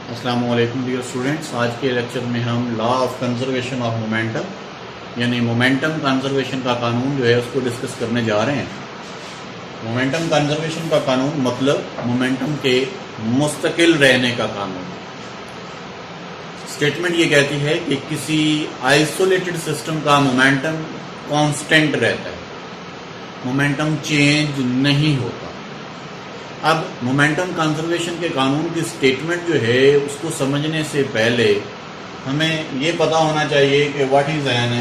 अस्सलाम वालेकुम dear students. आज के लेक्चर में हम law of conservation of momentum यानी मोमेंटम कंजर्वेशन का कानून जो है उसको डिस्कस करने जा रहे हैं। मोमेंटम कंजर्वेशन का कानून मतलब मोमेंटम के मुस्तकिल रहने का कानून। स्टेटमेंट ये कहती है कि किसी आइसोलेटेड सिस्टम का मोमेंटम कांस्टेंट रहता है, मोमेंटम चेंज नहीं होता। अब मोमेंटम कंजर्वेशन के कानून की स्टेटमेंट जो है उसको समझने से पहले हमें ये पता होना चाहिए कि what is an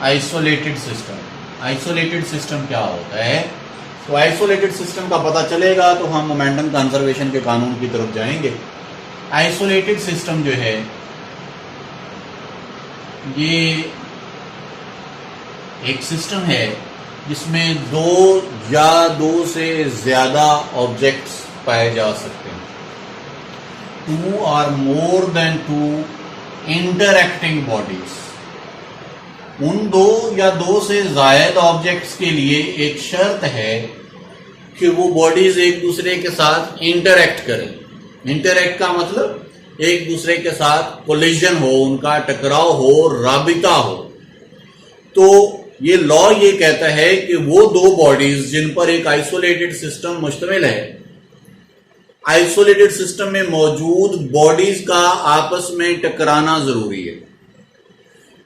isolated system. Isolated system क्या होता है? तो आइसोलेटेड सिस्टम का पता चलेगा तो हम मोमेंटम कंजर्वेशन के कानून की तरफ जाएंगे। आइसोलेटेड सिस्टम जो है ये एक सिस्टम है जिसमें दो या दो से ज्यादा ऑब्जेक्ट्स पाए जा सकते हैं। Two or more than two interacting bodies. उन दो या दो से ज्यादा ऑब्जेक्ट्स के लिए एक शर्त है कि वो बॉडीज एक दूसरे के साथ इंटरएक्ट करें। इंटरएक्ट का मतलब एक दूसरे के साथ कोलिजन हो, उनका टकराव हो, राबिता हो। तो ये लॉ ये कहता है कि वो दो बॉडीज जिन पर एक आइसोलेटेड सिस्टम मुश्तमिल है, आइसोलेटेड सिस्टम में मौजूद बॉडीज का आपस में टकराना जरूरी है।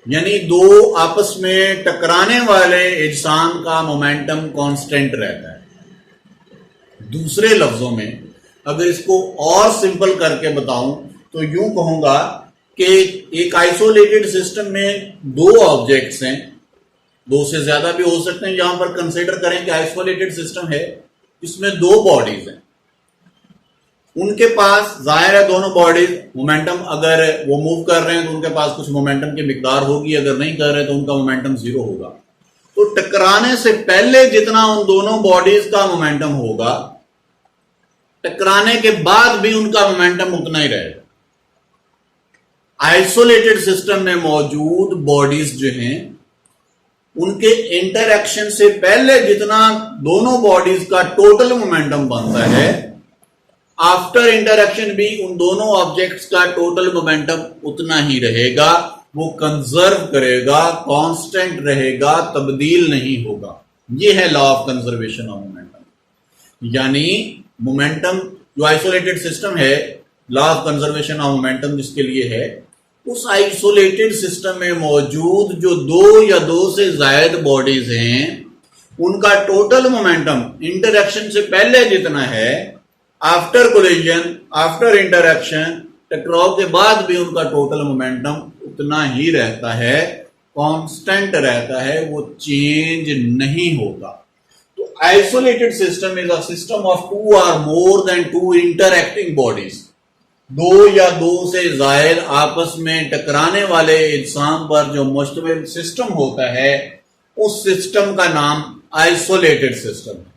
यानी दो आपस में टकराने वाले इज्साम का मोमेंटम कांस्टेंट रहता है। दूसरे लफ्जों में अगर इसको और सिंपल करके बताऊं तो यूं कहूंगा कि एक आइसोलेटेड सिस्टम में दो ऑब्जेक्ट्स हैं, दो से ज्यादा भी हो सकते हैं। यहां पर कंसीडर करें कि आइसोलेटेड सिस्टम है जिसमें दो बॉडीज हैं। उनके पास जाहिर है दोनों बॉडीज मोमेंटम, अगर वो मूव कर रहे हैं तो उनके पास कुछ मोमेंटम की मिकदार होगी, अगर नहीं कर रहे तो उनका मोमेंटम जीरो होगा। तो टकराने से पहले जितना उन दोनों बॉडीज का मोमेंटम होगा, टकराने के बाद भी उनका मोमेंटम उतना ही रहेगा। आइसोलेटेड सिस्टम में मौजूद बॉडीज जो हैं उनके इंटरएक्शन से पहले जितना दोनों बॉडीज का टोटल मोमेंटम बनता है, आफ्टर इंटरएक्शन भी उन दोनों ऑब्जेक्ट्स का टोटल मोमेंटम उतना ही रहेगा। वो कंजर्व करेगा, कांस्टेंट रहेगा, तब्दील नहीं होगा। ये है law of conservation of momentum. यानी मोमेंटम जो आइसोलेटेड सिस्टम है, law of conservation of momentum जिसके लिए है, उस आइसोलेटेड सिस्टम में मौजूद जो दो या दो से ज्यादा बॉडीज हैं उनका टोटल मोमेंटम इंटरएक्शन से पहले जितना है, आफ्टर कोलिजन, आफ्टर इंटरएक्शन, टकराव के बाद भी उनका टोटल मोमेंटम उतना ही रहता है, कांस्टेंट रहता है, वो चेंज नहीं होगा। तो isolated system is a system of two or more than two interacting bodies. दो या दो से जायद आपस में टकराने वाले इज्साम पर जो मुश्तमिल सिस्टम होता है, उस सिस्टम का नाम आइसोलेटेड सिस्टम है।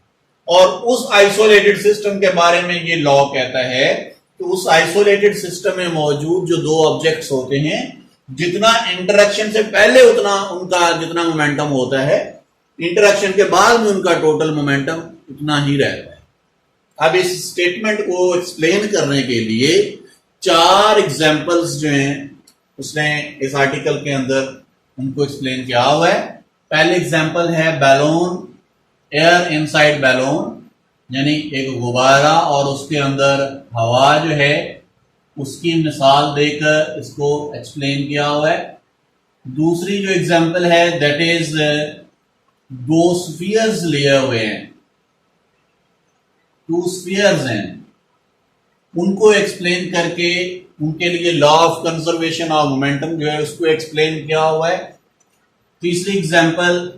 और उस आइसोलेटेड सिस्टम के बारे में ये लॉ कहता है कि उस आइसोलेटेड सिस्टम में मौजूद जो दो ऑब्जेक्ट्स होते हैं, जितना इंटरएक्शन से पहले उतना उनका जितना मोमेंटम होता है, इंटरएक्शन के बाद में उनका टोटल मोमेंटम उतना ही रहता है। अब इस स्टेटमेंट को एक्सप्लेन करने के लिए चार एग्जाम्पल्स जो हैं उसने इस आर्टिकल के अंदर उनको एक्सप्लेन किया हुआ है। पहले एग्जाम्पल है बैलून, एयर इनसाइड बैलून, यानी एक गुब्बारा और उसके अंदर हवा जो है उसकी मिसाल देकर इसको एक्सप्लेन किया हुआ है। दूसरी जो एग्जाम्पल है दैट इज दो स्फीयर्स लिए हुए हैं, टू स्फीयर्स हैं, उनको एक्सप्लेन करके उनके लिए law of conservation of momentum जो है उसको एक्सप्लेन किया हुआ है। तीसरी एग्जांपल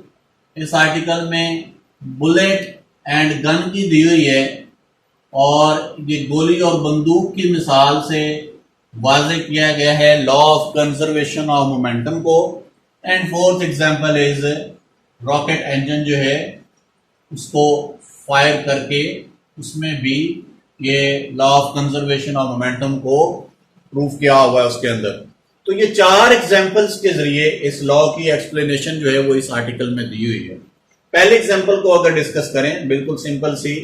इस आर्टिकल में बुलेट एंड गन की दी हुई है और ये गोली और बंदूक की मिसाल से वाज़ेह किया गया है law of conservation of momentum को। And fourth example is rocket engine जो है उसको फायर करके उसमें भी ये law of conservation of momentum को प्रूफ किया हुआ है उसके अंदर। तो ये चार एग्जांपल्स के जरिए इस लॉ की एक्सप्लेनेशन जो है वो इस आर्टिकल में दी हुई है। पहले एग्जांपल को अगर डिस्कस करें, बिल्कुल सिंपल सी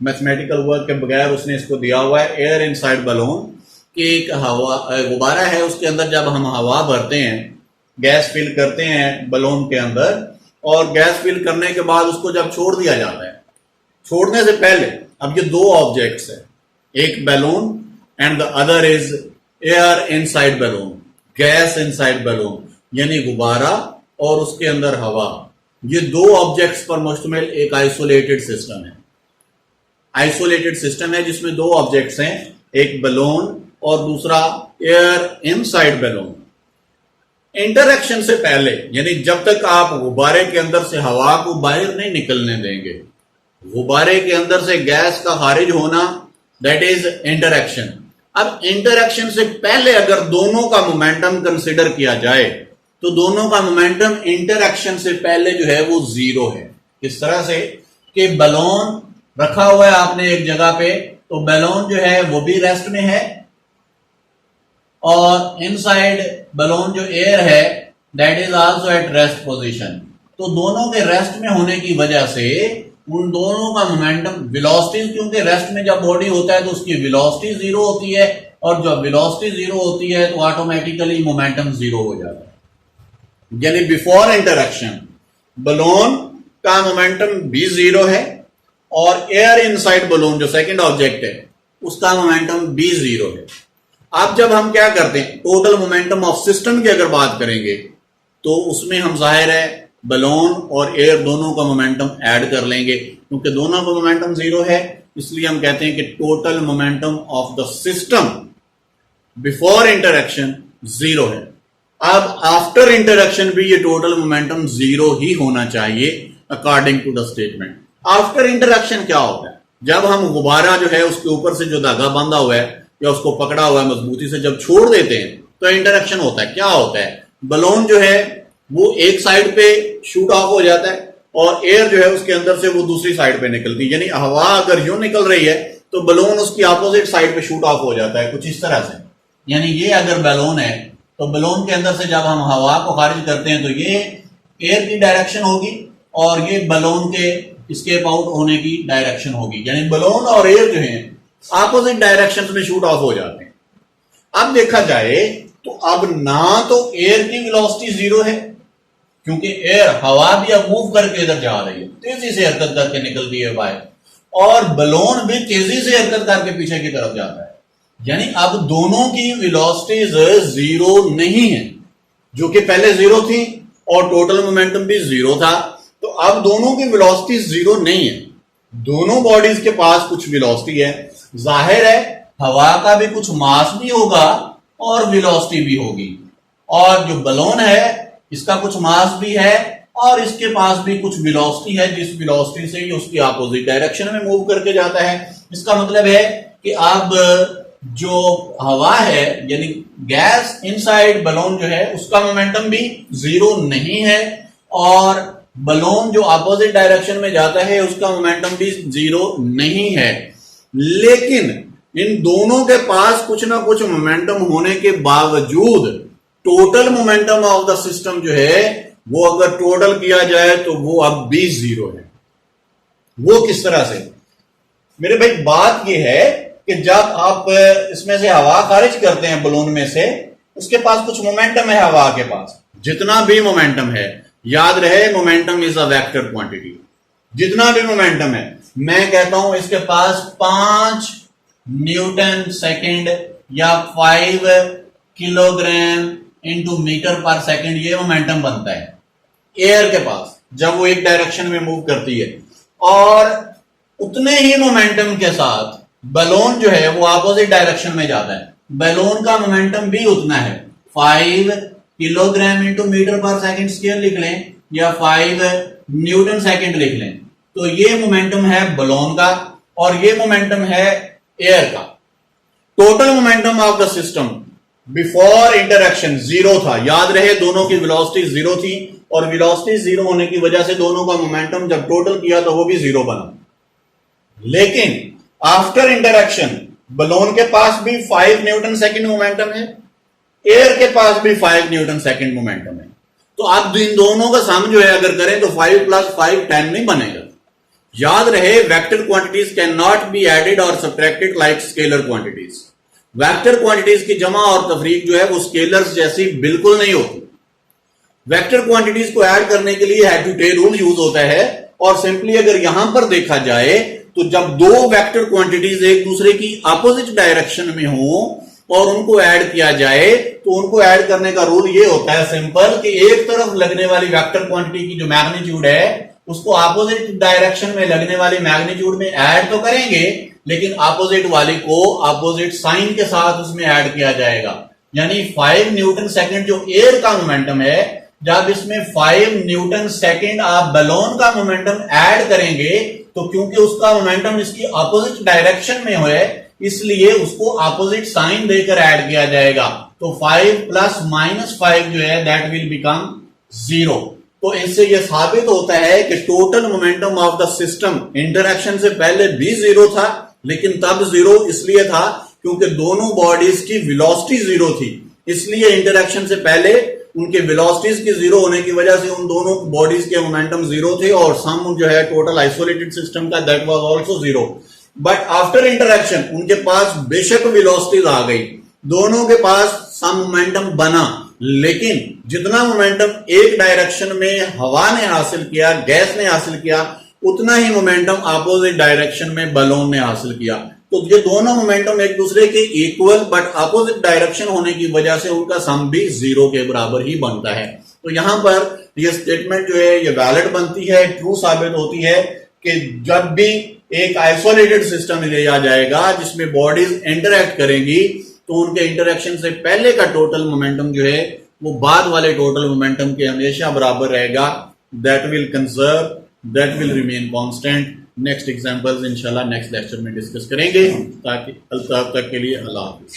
मैथमेटिकल वर्क के बगैर उसने इसको दिया हुआ है, एयर इनसाइड बलून। कि एक हवा गुब्बारा है, उसके अंदर जब हम हवा भरते हैं, गैस फिल करते हैं बलून के अंदर, और गैस फिल करने के बाद उसको जब छोड़ दिया जाता है, छोड़ने से पहले अब ये दो ऑब्जेक्ट्स है, एक balloon and the other is air inside balloon, gas inside balloon, यानी गुब्बारा और उसके अंदर हवा। ये दो ऑब्जेक्ट्स पर मुश्तमिल एक आइसोलेटेड सिस्टम है। आइसोलेटेड सिस्टम है जिसमें दो ऑब्जेक्ट्स हैं, एक बैलून और दूसरा एयर इनसाइड बैलून। इंटरैक्शन से पहले, यानी जब तक आप गुब्बारे के अंदर से हवा को बाहर नहीं निकलने देंगे, गुब्बारे के अंदर से गैस का खारिज होना, दैट इज इंटरैक्शन। अब इंटरैक्शन से पहले अगर दोनों का मोमेंटम कंसिडर किया जाए तो दोनों का मोमेंटम इंटरैक्शन से पहले जो है वो जीरो है। इस तरह से कि बैलून रखा हुआ है आपने एक जगह पे, तो बैलून जो है वो भी रेस्ट में है, और इनसाइड बैलून जो एयर है that is also at rest position. तो दोनों के रेस्ट में होने की वजह से उन दोनों का मोमेंटम, वेलोसिटी, क्योंकि रेस्ट में जब बॉडी होता है तो उसकी वेलोसिटी जीरो होती है, और जब वेलोसिटी जीरो होती है तो ऑटोमेटिकली मोमेंटम जीरो हो जाता है। यानी बिफोर इंटरैक्शन बलून का मोमेंटम भी जीरो है, और एयर इनसाइड बलून जो सेकंड ऑब्जेक्ट है उसका मोमेंटम भी जीरो है। अब जब हम क्या करते हैं, टोटल मोमेंटम ऑफ सिस्टम की अगर बात करेंगे तो उसमें हम जाहिर है बलून और एयर दोनों का मोमेंटम ऐड कर लेंगे, क्योंकि दोनों का मोमेंटम जीरो है, इसलिए हम कहते हैं कि total momentum of the system before interaction zero है। अब आफ्टर इंटरैक्शन भी ये टोटल मोमेंटम जीरो ही होना चाहिए according to the statement. After interaction क्या होता है, जब हम गुब्बारा जो है उसके ऊपर से जो धागा बांधा हुआ है या उसको पकड़ा हुआ है मजबूती से जब छोड़ देते हैं तो इंटरैक्शन होता है। क्या होता है, बलून जो है वो एक साइड पे शूट ऑफ हो जाता है, और एयर जो है उसके अंदर से वो दूसरी साइड पे निकलती है। यानी हवा अगर यूं निकल रही है तो बलून उसकी अपोजिट साइड पे शूट ऑफ हो जाता है, कुछ इस तरह से। यानी ये अगर बैलून है तो बलून के अंदर से जब हम हवा को खारिज करते हैं तो ये एयर की डायरेक्शन होगी, और ये बलून के एस्केप आउट होने की डायरेक्शन होगी। यानी बलून और एयर जो है अपोजिट डायरेक्शन में शूट ऑफ हो जाते हैं। अब देखा जाए तो अब ना तो एयर की वेलोसिटी जीरो है, क्योंकि एयर हवा भी अब मूव करके इधर जा रही है, तेजी से हरकत करके निकलती है बाहर, और बलून भी तेजी से हरकत करके पीछे की तरफ जाता है। यानी अब दोनों की वेलोसिटीज जीरो नहीं है, जो कि पहले जीरो थी और टोटल मोमेंटम भी जीरो था। तो अब दोनों की वेलोसिटीज जीरो नहीं है, दोनों बॉडीज के पास कुछ वेलोसिटी है। जाहिर है हवा का भी कुछ मास भी होगा और वेलोसिटी भी होगी, और जो बलून है इसका कुछ मास भी है और इसके पास भी कुछ वेलोसिटी है, जिस वेलोसिटी से ये उसकी अपोजिट डायरेक्शन में मूव करके जाता है। इसका मतलब है कि अब जो हवा है यानी गैस इनसाइड बलून जो है उसका मोमेंटम भी जीरो नहीं है, और बलून जो अपोजिट डायरेक्शन में जाता है उसका मोमेंटम भी जीरो नहीं है। लेकिन इन दोनों के पास कुछ ना कुछ मोमेंटम होने के बावजूद total momentum of the system जो है वो अगर टोटल किया जाए तो वो अब भी जीरो है। वो किस तरह से, मेरे भाई बात यह है कि जब आप इसमें से हवा खारिज करते हैं बलून में से, उसके पास कुछ मोमेंटम है, हवा के पास जितना भी मोमेंटम है, याद रहे momentum is a vector quantity, जितना भी मोमेंटम है, मैं कहता हूं इसके पास 5 न्यूटन सेकंड या 5 किलोग्राम इंटू मीटर पर सेकंड ये मोमेंटम बनता है एयर के पास जब वो एक डायरेक्शन में मूव करती है। और उतने ही मोमेंटम के साथ बलून जो है वो अपोजिट डायरेक्शन में जाता है, बलून का मोमेंटम भी उतना है। 5 किलोग्राम इंटू मीटर पर सेकंड स्केयर लिख लें या 5 न्यूटन सेकंड लिख लें, तो ये मोमेंटम है बलून का और ये मोमेंटम है एयर का। Total momentum of the system before interaction zero था, याद रहे दोनों की वेलोसिटी जीरो थी, और वेलोसिटी जीरो होने की वजह से दोनों का मोमेंटम जब टोटल किया तो वो भी जीरो बना। लेकिन आफ्टर इंटरैक्शन बलून के पास भी 5 न्यूटन सेकंड मोमेंटम है, एयर के पास भी 5 न्यूटन सेकंड मोमेंटम है। तो आप इन दोनों का सम जो है अगर करें तो 5 + 5 10 नहीं बनेगा। याद रहे vector quantities can not be added और subtracted like scalar quantities. Vector quantities की जमा और तफरीक जो है वो स्केलर्स जैसी बिल्कुल नहीं होती। वेक्टर क्वांटिटीज को ऐड करने के लिए head to tail rule use होता है, और सिंपली अगर यहां पर देखा जाए तो जब दो वेक्टर क्वांटिटीज एक दूसरे की अपोजिट डायरेक्शन में हो और उनको ऐड किया जाए तो उनको ऐड करने का रूल ये होता है सिंपल कि एक तरफ लगने वाली वेक्टर क्वांटिटी की जो मैग्नीट्यूड है उसको अपोजिट डायरेक्शन में लगने वाली मैग्नीट्यूड में ऐड तो करेंगे, लेकिन अपोजिट वाली को अपोजिट साइन के साथ उसमें ऐड किया जाएगा। यानी 5 न्यूटन सेकंड जो एयर का मोमेंटम है, जब इसमें 5 न्यूटन सेकंड आप बैलून का मोमेंटम ऐड करेंगे तो क्योंकि उसका मोमेंटम इसकी अपोजिट डायरेक्शन में है इसलिए उसको अपोजिट साइन देकर ऐड किया जाएगा। तो 5 प्लस -5 जो है दैट विल बिकम 0। तो इससे यह साबित होता है कि total momentum of the system interaction से पहले भी 0 था, लेकिन तब 0 इसलिए था क्योंकि दोनों बॉडीज की वेलोसिटी 0 थी, इसलिए इंटरएक्शन से पहले उनके वेलोसिटीज की 0 होने की वजह से उन दोनों बॉडीज के मोमेंटम 0 थे और सम जो है टोटल आइसोलेटेड सिस्टम का that was also 0। But after interaction उनके पास बेशक वेलोसिटीज आ गई, दोनों के पास सम मोमेंटम बना, लेकिन जितना मोमेंटम एक डायरेक्शन में हवा ने हासिल किया, गैस ने हासिल किया, उतना ही मोमेंटम अपोजिट डायरेक्शन में बैलून ने हासिल किया। तो ये दोनों मोमेंटम एक दूसरे के इक्वल बट अपोजिट डायरेक्शन होने की वजह से उनका सम भी 0 के बराबर ही बनता है। तो यहां पर ये स्टेटमेंट जो है ये वैलिड बनती है, ट्रू साबित होती है कि जब भी एक आइसोलेटेड सिस्टम लिया जाएगा जिसमें बॉडीज इंटरैक्ट करेंगी तो उनके इंटरैक्शन से पहले का टोटल मोमेंटम जो है वो बाद वाले टोटल मोमेंटम के हमेशा बराबर रहेगा। That will conserve, that will remain constant. Next examples इंशाल्लाह नेक्स्ट लेक्चर में डिस्कस करेंगे। ताकि तब तक के लिए अल्लाह हाफिज।